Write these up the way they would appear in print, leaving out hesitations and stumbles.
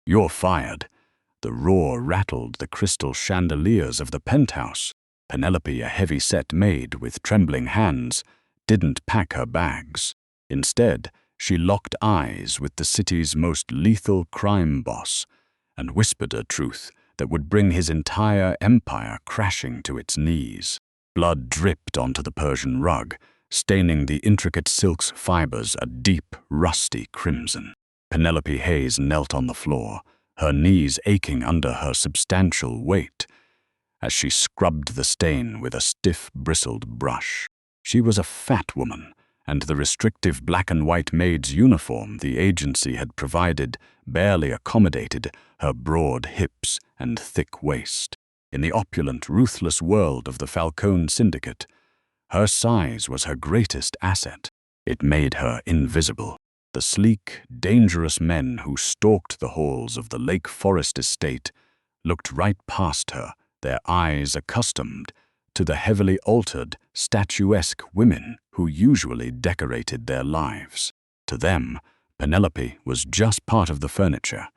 "You're fired." The roar rattled the crystal chandeliers of the penthouse. Penelope, a heavy-set maid with trembling hands, didn't pack her bags. Instead, she locked eyes with the city's most lethal crime boss and whispered a truth that would bring his entire empire crashing to its knees. Blood dripped onto the Persian rug, staining the intricate silk's fibers a deep, rusty crimson. Penelope Hayes knelt on the floor, her knees aching under her substantial weight, as she scrubbed the stain with a stiff, bristled brush. She was a fat woman, and the restrictive black-and-white maid's uniform the agency had provided barely accommodated her broad hips and thick waist. In the opulent, ruthless world of the Falcone Syndicate, her size was her greatest asset. It made her invisible. The sleek, dangerous men who stalked the halls of the Lake Forest estate looked right past her, their eyes accustomed to the heavily altered, statuesque women who usually decorated their lives. To them, Penelope was just part of the furniture,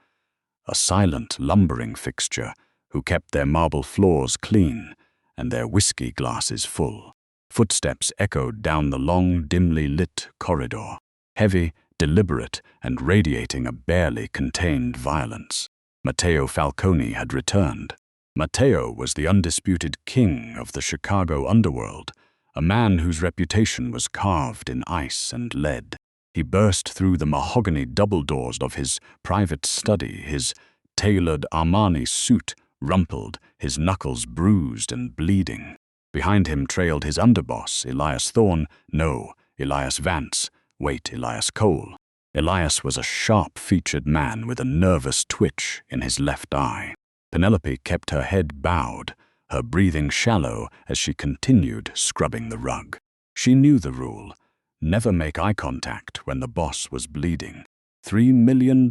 a silent, lumbering fixture who kept their marble floors clean and their whiskey glasses full. Footsteps echoed down the long, dimly lit corridor, heavy, deliberate, and radiating a barely contained violence. Matteo Falcone had returned. Matteo was the undisputed king of the Chicago underworld, a man whose reputation was carved in ice and lead. He burst through the mahogany double doors of his private study, his tailored Armani suit rumpled, his knuckles bruised and bleeding. Behind him trailed his underboss, Elias Thorne, no, Elias Vance, wait, Elias Cole. Elias was a sharp-featured man with a nervous twitch in his left eye. Penelope kept her head bowed, her breathing shallow as she continued scrubbing the rug. She knew the rule: never make eye contact when the boss was bleeding. $3 million,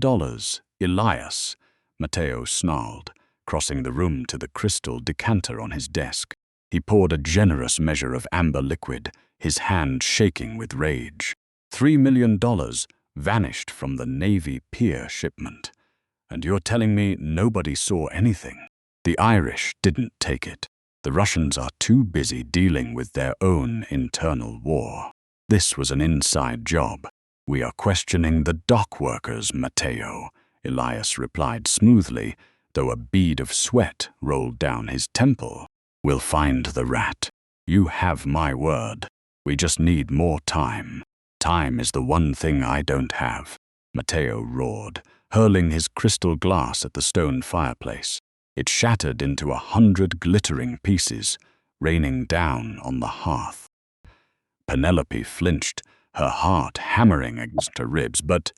Elias, Matteo snarled, crossing the room to the crystal decanter on his desk. He poured a generous measure of amber liquid, his hand shaking with rage. $3 million vanished from the Navy Pier shipment. And you're telling me nobody saw anything? The Irish didn't take it. The Russians are too busy dealing with their own internal war. This was an inside job. We are questioning the dock workers, Matteo, Elias replied smoothly, though a bead of sweat rolled down his temple. We'll find the rat. You have my word. We just need more time. Time is the one thing I don't have, Matteo roared, hurling his crystal glass at the stone fireplace. It shattered into 100 glittering pieces, raining down on the hearth. Penelope flinched, her heart hammering against her ribs, but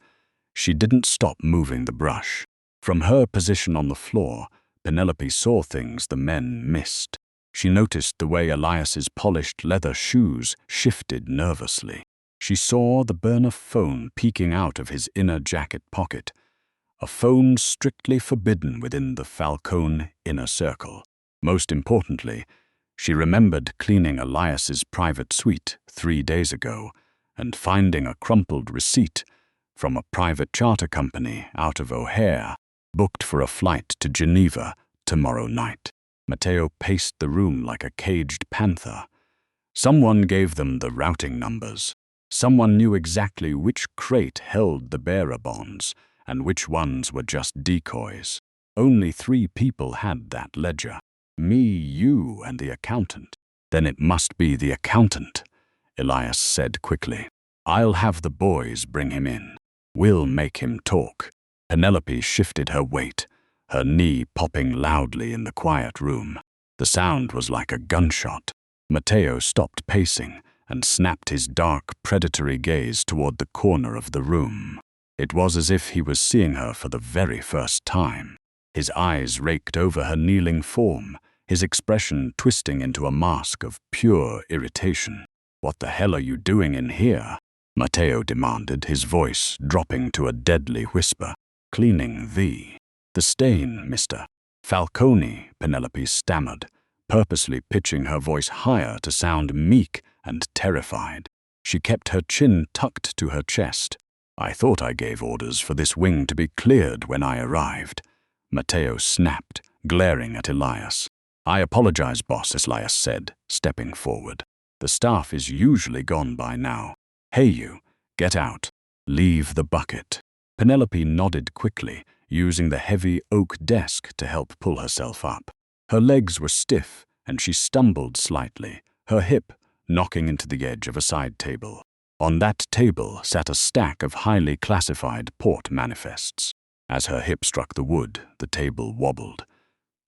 she didn't stop moving the brush. From her position on the floor, Penelope saw things the men missed. She noticed the way Elias's polished leather shoes shifted nervously. She saw the burner phone peeking out of his inner jacket pocket, a phone strictly forbidden within the Falcone inner circle. Most importantly, she remembered cleaning Elias's private suite 3 days ago and finding a crumpled receipt from a private charter company out of O'Hare, booked for a flight to Geneva tomorrow night. Matteo paced the room like a caged panther. Someone gave them the routing numbers. Someone knew exactly which crate held the bearer bonds and which ones were just decoys. Only 3 people had that ledger. Me, you, and the accountant. Then it must be the accountant, Elias said quickly. I'll have the boys bring him in. We'll make him talk. Penelope shifted her weight, her knee popping loudly in the quiet room. The sound was like a gunshot. Matteo stopped pacing and snapped his dark, predatory gaze toward the corner of the room. It was as if he was seeing her for the very first time. His eyes raked over her kneeling form, his expression twisting into a mask of pure irritation. What the hell are you doing in here? Matteo demanded, his voice dropping to a deadly whisper. Cleaning the stain, Mr. Falcone, Penelope stammered, purposely pitching her voice higher to sound meek and terrified. She kept her chin tucked to her chest, I thought I gave orders for this wing to be cleared when I arrived. Matteo snapped, glaring at Elias. I apologize, boss, Elias said, stepping forward. The staff is usually gone by now. Hey you, get out. Leave the bucket. Penelope nodded quickly, using the heavy oak desk to help pull herself up. Her legs were stiff, and she stumbled slightly, her hip knocking into the edge of a side table. On that table sat a stack of highly classified port manifests. As her hip struck the wood, the table wobbled,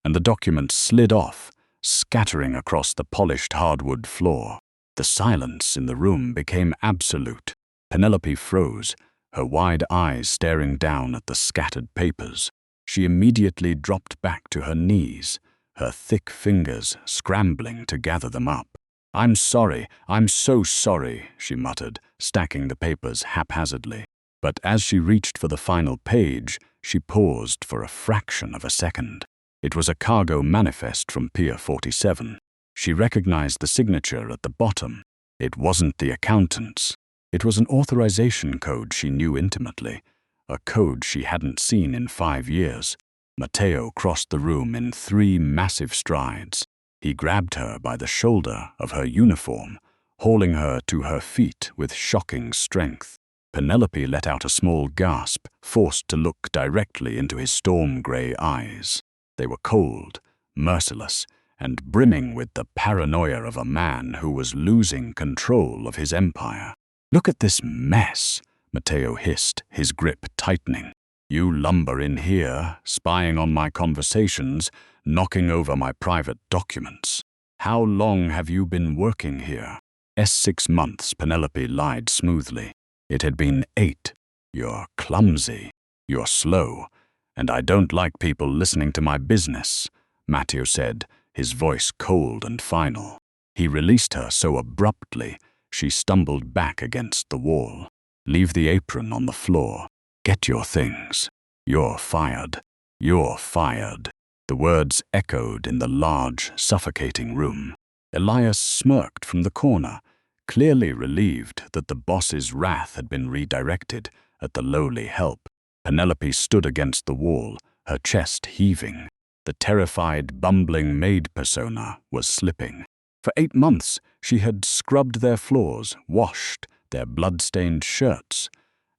and the documents slid off, scattering across the polished hardwood floor. The silence in the room became absolute. Penelope froze, her wide eyes staring down at the scattered papers. She immediately dropped back to her knees, her thick fingers scrambling to gather them up. I'm sorry, I'm so sorry, she muttered, stacking the papers haphazardly. But as she reached for the final page, she paused for a fraction of a second. It was a cargo manifest from Pier 47. She recognized the signature at the bottom. It wasn't the accountant's. It was an authorization code she knew intimately, a code she hadn't seen in 5 years. Matteo crossed the room in 3 massive strides. He grabbed her by the shoulder of her uniform, hauling her to her feet with shocking strength. Penelope let out a small gasp, forced to look directly into his storm-gray eyes. They were cold, merciless, and brimming with the paranoia of a man who was losing control of his empire. Look at this mess, Matteo hissed, his grip tightening. You lumber in here, spying on my conversations, knocking over my private documents. How long have you been working here? 6 months, Penelope lied smoothly. It had been 8. You're clumsy. You're slow. And I don't like people listening to my business, Matteo said, his voice cold and final. He released her so abruptly, she stumbled back against the wall. Leave the apron on the floor. Get your things. You're fired. You're fired. The words echoed in the large, suffocating room. Elias smirked from the corner, clearly relieved that the boss's wrath had been redirected at the lowly help. Penelope stood against the wall, her chest heaving. The terrified, bumbling maid persona was slipping. For 8 months, she had scrubbed their floors, washed their blood-stained shirts,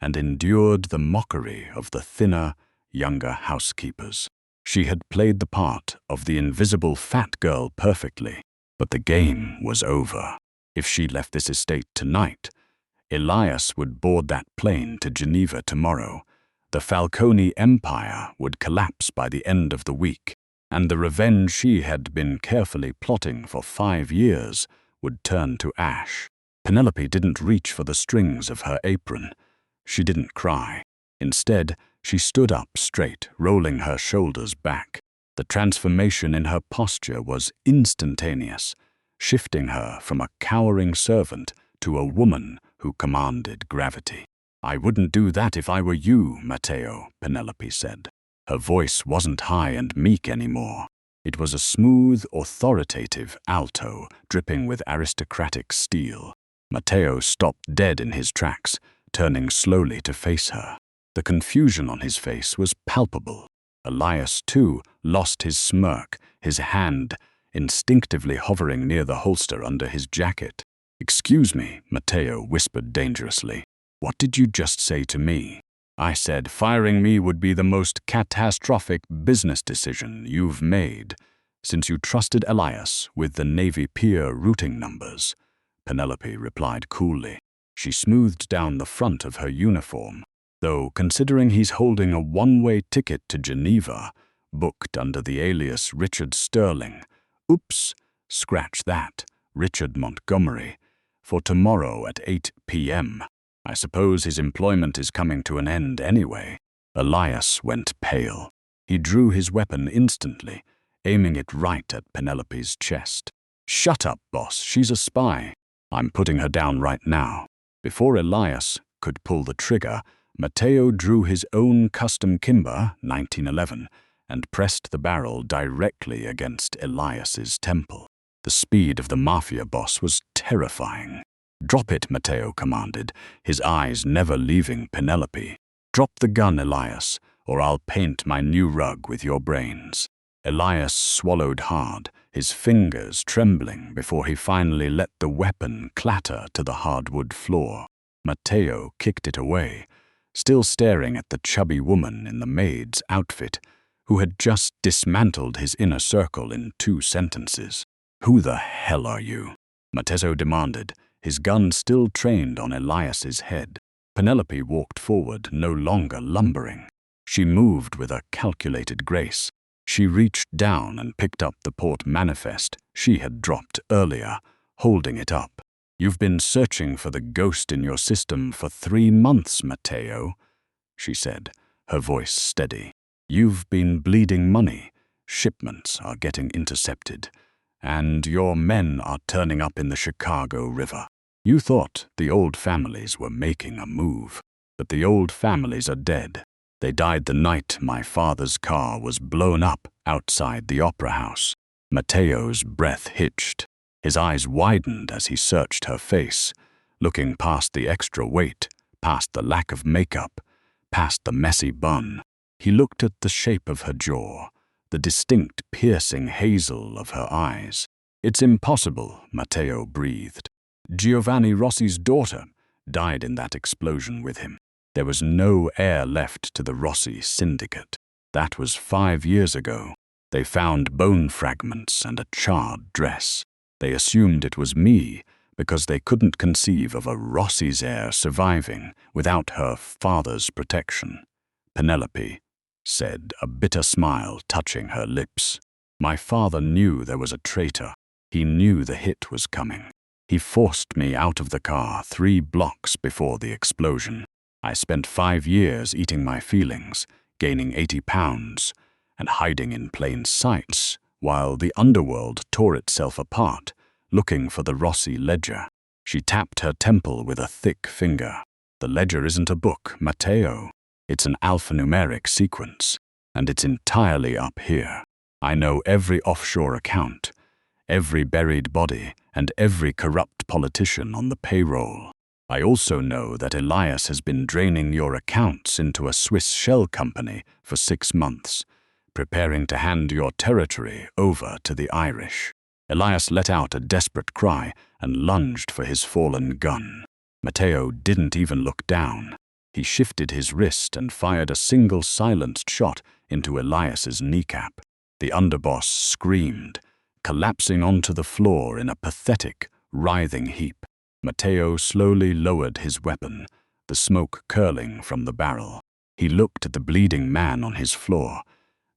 and endured the mockery of the thinner, younger housekeepers. She had played the part of the invisible fat girl perfectly, but the game was over. If she left this estate tonight, Elias would board that plane to Geneva tomorrow. The Falcone Empire would collapse by the end of the week, and the revenge she had been carefully plotting for 5 years would turn to ash. Penelope didn't reach for the strings of her apron. She didn't cry. Instead, she stood up straight, rolling her shoulders back. The transformation in her posture was instantaneous, shifting her from a cowering servant to a woman who commanded gravity. I wouldn't do that if I were you, Matteo, Penelope said. Her voice wasn't high and meek anymore. It was a smooth, authoritative alto, dripping with aristocratic steel. Matteo stopped dead in his tracks, turning slowly to face her. The confusion on his face was palpable. Elias, too, lost his smirk, his hand instinctively hovering near the holster under his jacket. Excuse me, Matteo whispered dangerously. What did you just say to me? I said firing me would be the most catastrophic business decision you've made since you trusted Elias with the Navy Pier routing numbers, Penelope replied coolly. She smoothed down the front of her uniform. Though, considering he's holding a one-way ticket to Geneva, booked under the alias Richard Sterling, oops, scratch that, Richard Montgomery, for tomorrow at 8 p.m. I suppose his employment is coming to an end anyway. Elias went pale. He drew his weapon instantly, aiming it right at Penelope's chest. Shut up, boss, she's a spy. I'm putting her down right now. Before Elias could pull the trigger, Matteo drew his own custom Kimber, 1911, and pressed the barrel directly against Elias's temple. The speed of the mafia boss was terrifying. Drop it, Matteo commanded, his eyes never leaving Penelope. Drop the gun, Elias, or I'll paint my new rug with your brains. Elias swallowed hard, his fingers trembling before he finally let the weapon clatter to the hardwood floor. Matteo kicked it away, still staring at the chubby woman in the maid's outfit, who had just dismantled his inner circle in 2 sentences. "Who the hell are you?" Matteo demanded, his gun still trained on Elias's head. Penelope walked forward, no longer lumbering. She moved with a calculated grace. She reached down and picked up the port manifest she had dropped earlier, holding it up. "You've been searching for the ghost in your system for 3 months, Matteo," she said, her voice steady. "You've been bleeding money, shipments are getting intercepted, and your men are turning up in the Chicago River. You thought the old families were making a move, but the old families are dead. They died the night my father's car was blown up outside the opera house." Matteo's breath hitched. His eyes widened as he searched her face, looking past the extra weight, past the lack of makeup, past the messy bun. He looked at the shape of her jaw, the distinct piercing hazel of her eyes. "It's impossible," Matteo breathed. "Giovanni Rossi's daughter died in that explosion with him. There was no heir left to the Rossi syndicate. That was 5 years ago. They found bone fragments and a charred dress. They assumed it was me because they couldn't conceive of a Rossi's heir surviving without her father's protection." Penelope said, a bitter smile touching her lips. "My father knew there was a traitor. He knew the hit was coming. He forced me out of the car 3 blocks before the explosion. I spent 5 years eating my feelings, gaining 80 pounds, and hiding in plain sight while the underworld tore itself apart, looking for the Rossi ledger." She tapped her temple with a thick finger. "The ledger isn't a book, Matteo. It's an alphanumeric sequence, and it's entirely up here. I know every offshore account, every buried body, and every corrupt politician on the payroll. I also know that Elias has been draining your accounts into a Swiss shell company for 6 months, preparing to hand your territory over to the Irish." Elias let out a desperate cry and lunged for his fallen gun. Matteo didn't even look down. He shifted his wrist and fired a single silenced shot into Elias's kneecap. The underboss screamed, collapsing onto the floor in a pathetic, writhing heap. Matteo slowly lowered his weapon, the smoke curling from the barrel. He looked at the bleeding man on his floor,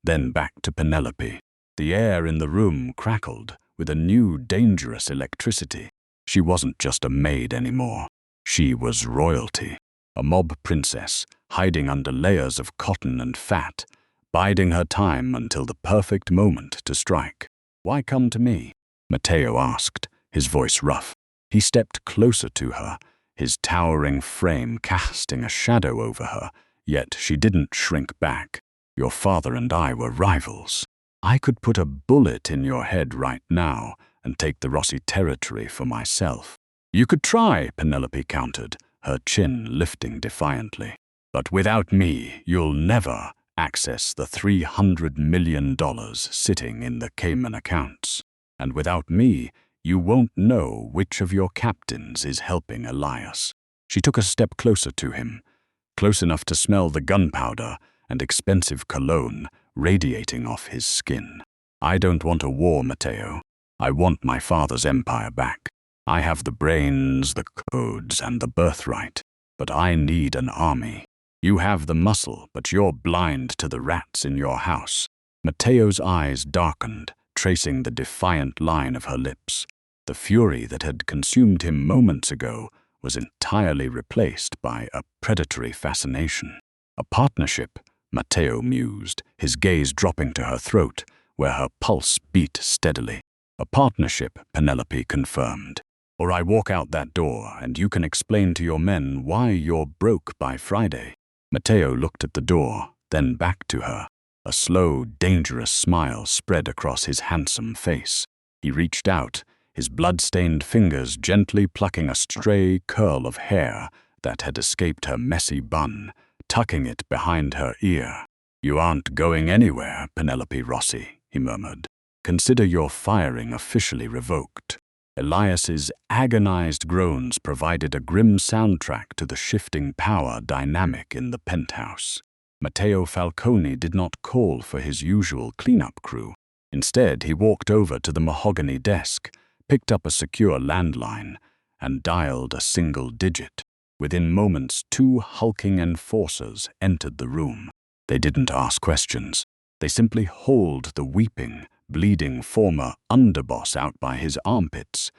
then back to Penelope. The air in the room crackled with a new, dangerous electricity. She wasn't just a maid anymore. She was royalty, a mob princess hiding under layers of cotton and fat, biding her time until the perfect moment to strike. "Why come to me?" Matteo asked, his voice rough. He stepped closer to her, his towering frame casting a shadow over her, yet she didn't shrink back. "Your father and I were rivals. I could put a bullet in your head right now and take the Rossi territory for myself." "You could try," Penelope countered, her chin lifting defiantly. "But without me, you'll never access the $300 million sitting in the Cayman accounts. And without me, you won't know which of your captains is helping Elias." She took a step closer to him, close enough to smell the gunpowder and expensive cologne radiating off his skin. "I don't want a war, Matteo. I want my father's empire back. I have the brains, the codes, and the birthright, but I need an army. You have the muscle, but you're blind to the rats in your house." Matteo's eyes darkened, tracing the defiant line of her lips. The fury that had consumed him moments ago was entirely replaced by a predatory fascination. "A partnership," Matteo mused, his gaze dropping to her throat, where her pulse beat steadily. "A partnership," Penelope confirmed. "Or I walk out that door and you can explain to your men why you're broke by Friday." Matteo looked at the door, then back to her. A slow, dangerous smile spread across his handsome face. He reached out, his blood-stained fingers gently plucking a stray curl of hair that had escaped her messy bun, tucking it behind her ear. "You aren't going anywhere, Penelope Rossi," he murmured. "Consider your firing officially revoked." Elias's agonized groans provided a grim soundtrack to the shifting power dynamic in the penthouse. Matteo Falcone did not call for his usual cleanup crew. Instead, he walked over to the mahogany desk, picked up a secure landline, and dialed a single digit. Within moments, 2 hulking enforcers entered the room. They didn't ask questions. They simply hauled the weeping, bleeding former underboss out by his armpits,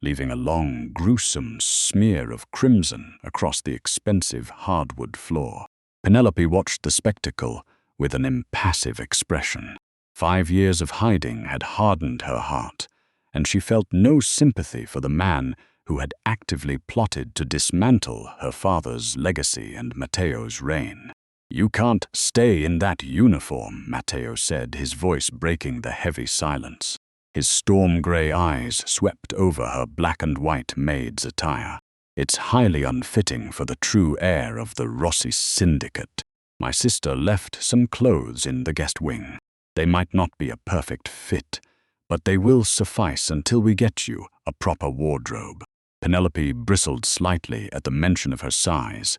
leaving a long, gruesome smear of crimson across the expensive hardwood floor. Penelope watched the spectacle with an impassive expression. 5 years of hiding had hardened her heart, and she felt no sympathy for the man who had actively plotted to dismantle her father's legacy and Matteo's reign. "You can't stay in that uniform," Matteo said, his voice breaking the heavy silence. His storm-gray eyes swept over her black-and-white maid's attire. "It's highly unfitting for the true heir of the Rossi syndicate. My sister left some clothes in the guest wing. They might not be a perfect fit, but they will suffice until we get you a proper wardrobe." Penelope bristled slightly at the mention of her size,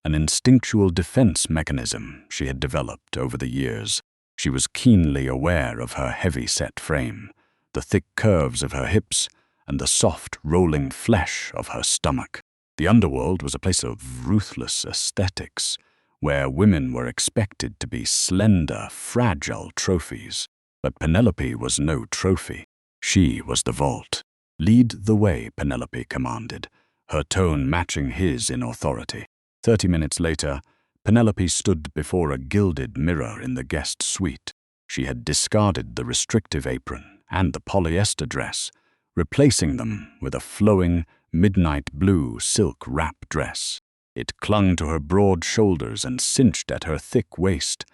an instinctual defense mechanism she had developed over the years. She was keenly aware of her heavy-set frame, the thick curves of her hips, and the soft, rolling flesh of her stomach. The underworld was a place of ruthless aesthetics, where women were expected to be slender, fragile trophies. But Penelope was no trophy. She was the vault. "Lead the way," Penelope commanded, her tone matching his in authority. 30 minutes later, Penelope stood before a gilded mirror in the guest suite. She had discarded the restrictive apron and the polyester dress, replacing them with a flowing, midnight blue silk wrap dress. It clung to her broad shoulders and cinched at her thick waist,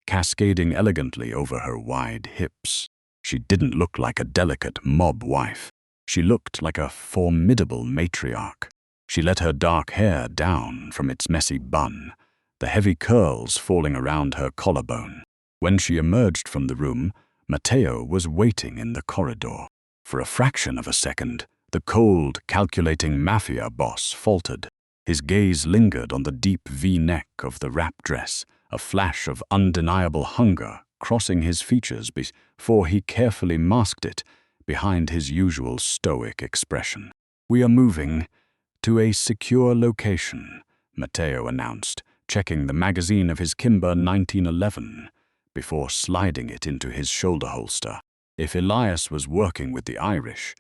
cascading elegantly over her wide hips. She didn't look like a delicate mob wife. She looked like a formidable matriarch. She let her dark hair down from its messy bun, the heavy curls falling around her collarbone. When she emerged from the room, Matteo was waiting in the corridor. For a fraction of a second, the cold, calculating mafia boss faltered. His gaze lingered on the deep V-neck of the wrap dress, a flash of undeniable hunger crossing his features before he carefully masked it behind his usual stoic expression. "We are moving to a secure location," Matteo announced, checking the magazine of his Kimber 1911 before sliding it into his shoulder holster. "If Elias was working with the Irish,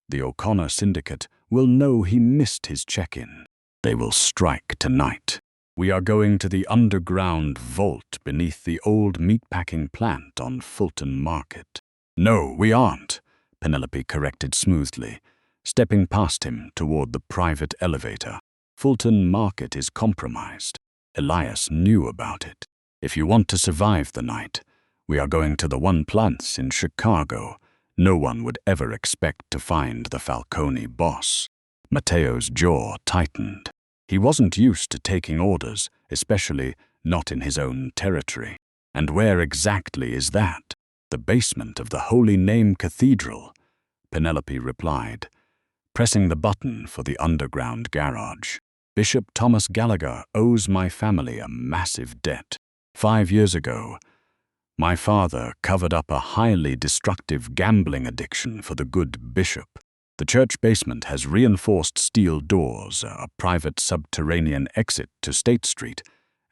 the O'Connor syndicate will know he missed his check-in. They will strike tonight. We are going to the underground vault beneath the old meatpacking plant on Fulton Market." "No, we aren't," Penelope corrected smoothly, stepping past him toward the private elevator. "Fulton Market is compromised. Elias knew about it. If you want to survive the night, we are going to the one place in Chicago no one would ever expect to find the Falcone boss." Matteo's jaw tightened. He wasn't used to taking orders, especially not in his own territory. "And where exactly is that?" "The basement of the Holy Name Cathedral," Penelope replied, pressing the button for the underground garage. "Bishop Thomas Gallagher owes my family a massive debt. 5 years ago, my father covered up a highly destructive gambling addiction for the good bishop. The church basement has reinforced steel doors, a private subterranean exit to State Street,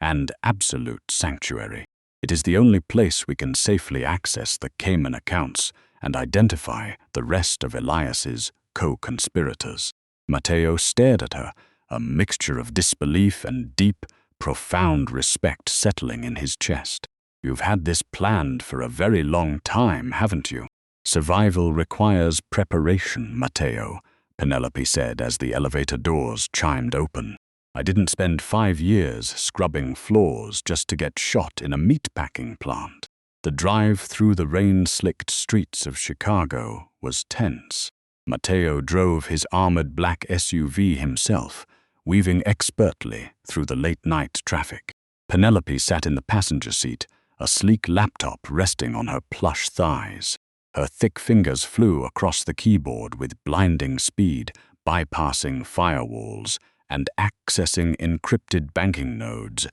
and absolute sanctuary. It is the only place we can safely access the Cayman accounts and identify the rest of Elias's co-conspirators." Matteo stared at her, a mixture of disbelief and deep, profound respect settling in his chest. "You've had this planned for a very long time, haven't you?" "Survival requires preparation, Matteo," Penelope said as the elevator doors chimed open. "I didn't spend 5 years scrubbing floors just to get shot in a meatpacking plant." The drive through the rain-slicked streets of Chicago was tense. Matteo drove his armored black SUV himself, weaving expertly through the late-night traffic. Penelope sat in the passenger seat, a sleek laptop resting on her plush thighs. Her thick fingers flew across the keyboard with blinding speed, bypassing firewalls and accessing encrypted banking nodes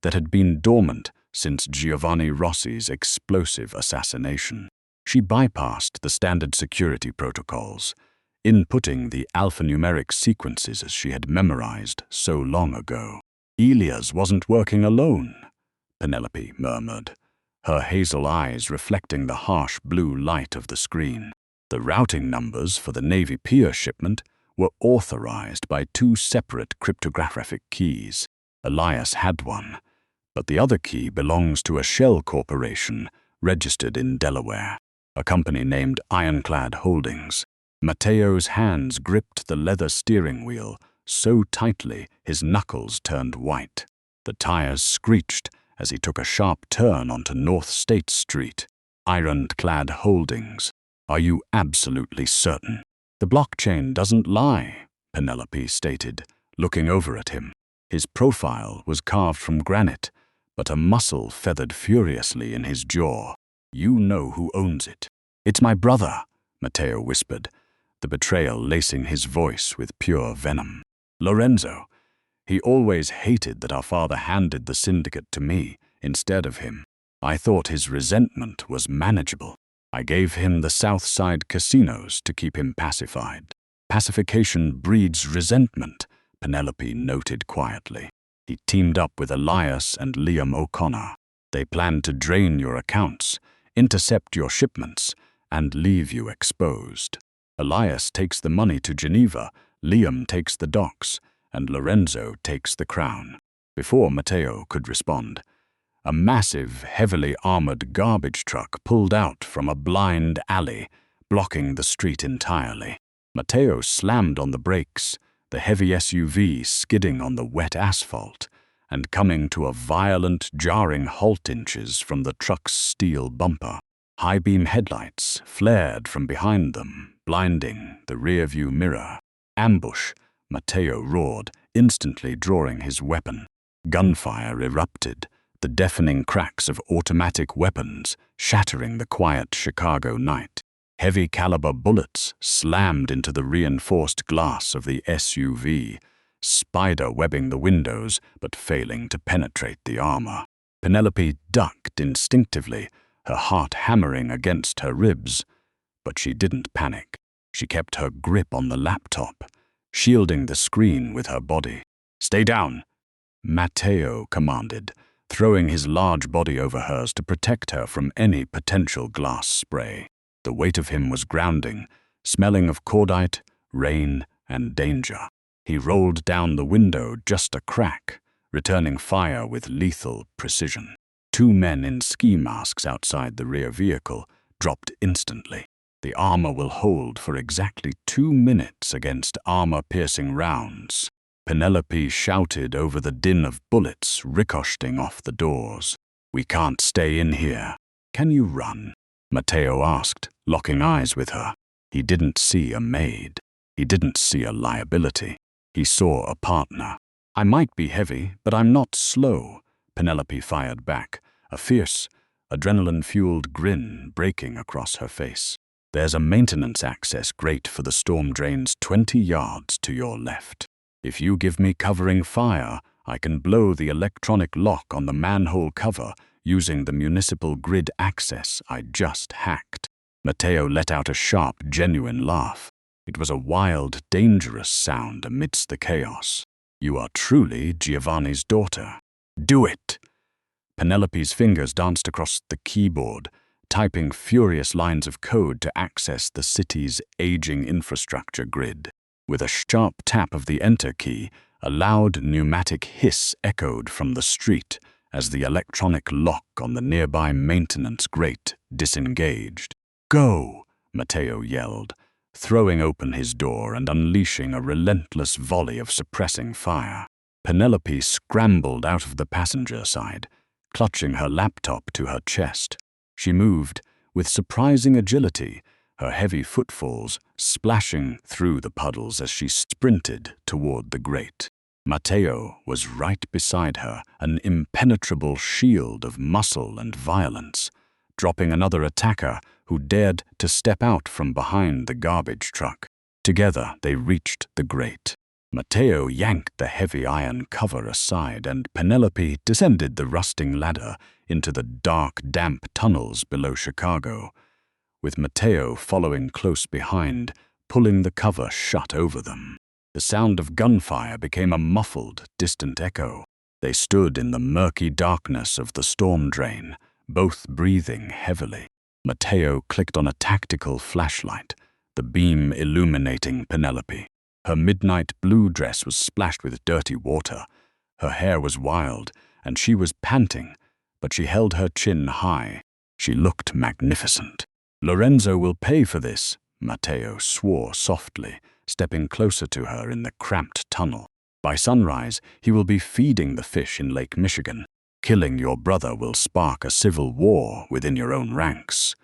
that had been dormant since Giovanni Rossi's explosive assassination. She bypassed the standard security protocols, inputting the alphanumeric sequences as she had memorized so long ago. Elias wasn't working alone, Penelope murmured, her hazel eyes reflecting the harsh blue light of the screen. The routing numbers for the Navy Pier shipment were authorized by two separate cryptographic keys. Elias had one, but the other key belongs to a shell corporation registered in Delaware, a company named Ironclad Holdings. Matteo's hands gripped the leather steering wheel so tightly his knuckles turned white. The tires screeched as he took a sharp turn onto North State Street. Ironclad Holdings. Are you absolutely certain? The blockchain doesn't lie, Penelope stated, looking over at him. His profile was carved from granite, but a muscle feathered furiously in his jaw. You know who owns it. It's my brother, Matteo whispered, the betrayal lacing his voice with pure venom. Lorenzo. He always hated that our father handed the syndicate to me instead of him. I thought his resentment was manageable. I gave him the South Side casinos to keep him pacified. Pacification breeds resentment, Penelope noted quietly. He teamed up with Elias and Liam O'Connor. They planned to drain your accounts, intercept your shipments, and leave you exposed. Elias takes the money to Geneva, Liam takes the docks, and Lorenzo takes the crown. Before Matteo could respond, a massive, heavily armored garbage truck pulled out from a blind alley, blocking the street entirely. Matteo slammed on the brakes, the heavy SUV skidding on the wet asphalt and coming to a violent, jarring halt inches from the truck's steel bumper. High-beam headlights flared from behind them, blinding the rearview mirror. Ambush, Matteo roared, instantly drawing his weapon. Gunfire erupted, the deafening cracks of automatic weapons shattering the quiet Chicago night. Heavy-caliber bullets slammed into the reinforced glass of the SUV, spider-webbing the windows but failing to penetrate the armor. Penelope ducked instinctively, her heart hammering against her ribs, but she didn't panic. She kept her grip on the laptop, shielding the screen with her body. "Stay down," Matteo commanded, throwing his large body over hers to protect her from any potential glass spray. The weight of him was grounding, smelling of cordite, rain, and danger. He rolled down the window just a crack, returning fire with lethal precision. Two men in ski masks outside the rear vehicle dropped instantly. The armor will hold for exactly 2 minutes against armor-piercing rounds. Penelope shouted over the din of bullets ricocheting off the doors. "We can't stay in here. Can you run?" Matteo asked, locking eyes with her. He didn't see a maid. He didn't see a liability. He saw a partner. "I might be heavy, but I'm not slow," Penelope fired back, a fierce, adrenaline-fueled grin breaking across her face. "There's a maintenance access grate for the storm drains 20 yards to your left. If you give me covering fire, I can blow the electronic lock on the manhole cover using the municipal grid access I just hacked." Matteo let out a sharp, genuine laugh. It was a wild, dangerous sound amidst the chaos. "You are truly Giovanni's daughter. Do it!" Penelope's fingers danced across the keyboard, typing furious lines of code to access the city's aging infrastructure grid. With a sharp tap of the enter key, a loud pneumatic hiss echoed from the street as the electronic lock on the nearby maintenance grate disengaged. "Go!" Matteo yelled, throwing open his door and unleashing a relentless volley of suppressing fire. Penelope scrambled out of the passenger side, clutching her laptop to her chest. She moved, with surprising agility, her heavy footfalls splashing through the puddles as she sprinted toward the grate. Matteo was right beside her, an impenetrable shield of muscle and violence, dropping another attacker who dared to step out from behind the garbage truck. Together they reached the grate. Matteo yanked the heavy iron cover aside, and Penelope descended the rusting ladder into the dark, damp tunnels below Chicago, with Matteo following close behind, pulling the cover shut over them. The sound of gunfire became a muffled, distant echo. They stood in the murky darkness of the storm drain, both breathing heavily. Matteo clicked on a tactical flashlight, the beam illuminating Penelope. Her midnight blue dress was splashed with dirty water. Her hair was wild, and she was panting, but she held her chin high. She looked magnificent. "Lorenzo will pay for this," Matteo swore softly, stepping closer to her in the cramped tunnel. "By sunrise, he will be feeding the fish in Lake Michigan. Killing your brother will spark a civil war within your own ranks."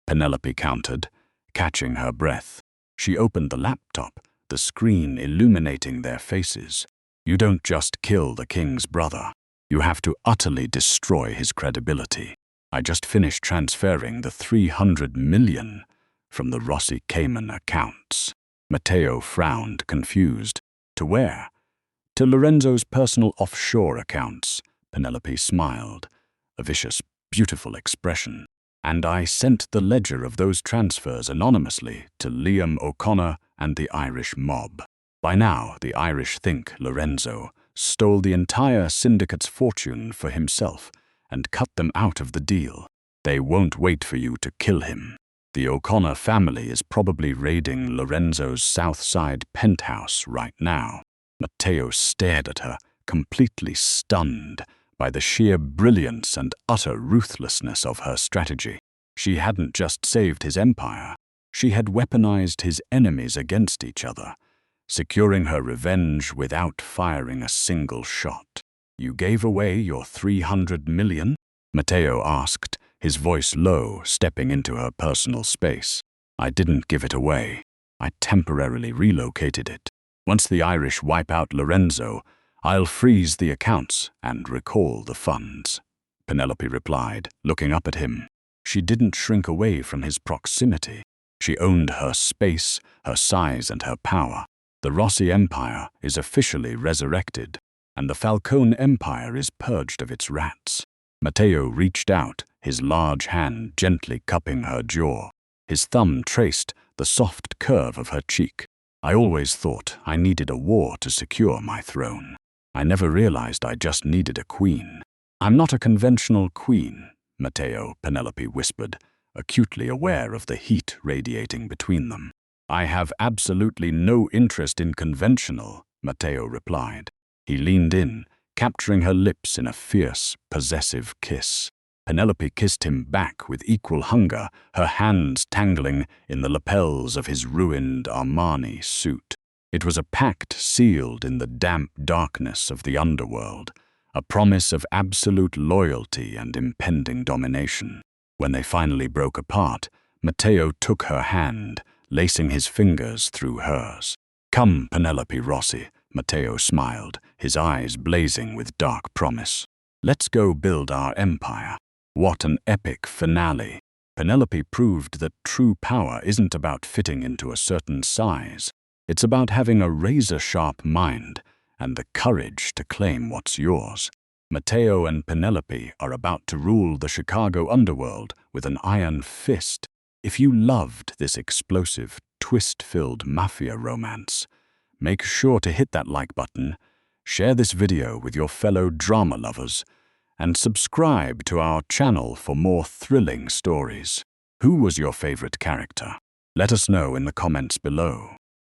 Penelope countered, catching her breath. She opened the laptop, the screen illuminating their faces. "You don't just kill the king's brother. You have to utterly destroy his credibility. I just finished transferring the 300 million from the Rossi Cayman accounts." Matteo frowned, confused. "To where?" "To Lorenzo's personal offshore accounts." Penelope smiled, a vicious, beautiful expression. "And I sent the ledger of those transfers anonymously to Liam O'Connor and the Irish mob. By now, the Irish think Lorenzo stole the entire syndicate's fortune for himself and cut them out of the deal. They won't wait for you to kill him. The O'Connor family is probably raiding Lorenzo's South Side penthouse right now." Matteo stared at her, completely stunned by the sheer brilliance and utter ruthlessness of her strategy. She hadn't just saved his empire, she had weaponized his enemies against each other, securing her revenge without firing a single shot. "You gave away your 300 million? Matteo asked, his voice low, stepping into her personal space. "I didn't give it away. I temporarily relocated it. Once the Irish wipe out Lorenzo, I'll freeze the accounts and recall the funds," Penelope replied, looking up at him. She didn't shrink away from his proximity. She owned her space, her size, and her power. The Rossi Empire is officially resurrected, and the Falcone Empire is purged of its rats. Matteo reached out, his large hand gently cupping her jaw. His thumb traced the soft curve of her cheek. "I always thought I needed a war to secure my throne. I never realized I just needed a queen." "I'm not a conventional queen," Matteo, Penelope whispered, acutely aware of the heat radiating between them. "I have absolutely no interest in conventional," Matteo replied. He leaned in, capturing her lips in a fierce, possessive kiss. Penelope kissed him back with equal hunger, her hands tangling in the lapels of his ruined Armani suit. It was a pact sealed in the damp darkness of the underworld, a promise of absolute loyalty and impending domination. When they finally broke apart, Matteo took her hand, lacing his fingers through hers. "Come, Penelope Rossi," Matteo smiled, his eyes blazing with dark promise. "Let's go build our empire." What an epic finale! Penelope proved that true power isn't about fitting into a certain size. It's about having a razor-sharp mind and the courage to claim what's yours. Matteo and Penelope are about to rule the Chicago underworld with an iron fist. If you loved this explosive, twist-filled mafia romance, make sure to hit that like button, share this video with your fellow drama lovers, and subscribe to our channel for more thrilling stories. Who was your favorite character? Let us know in the comments below.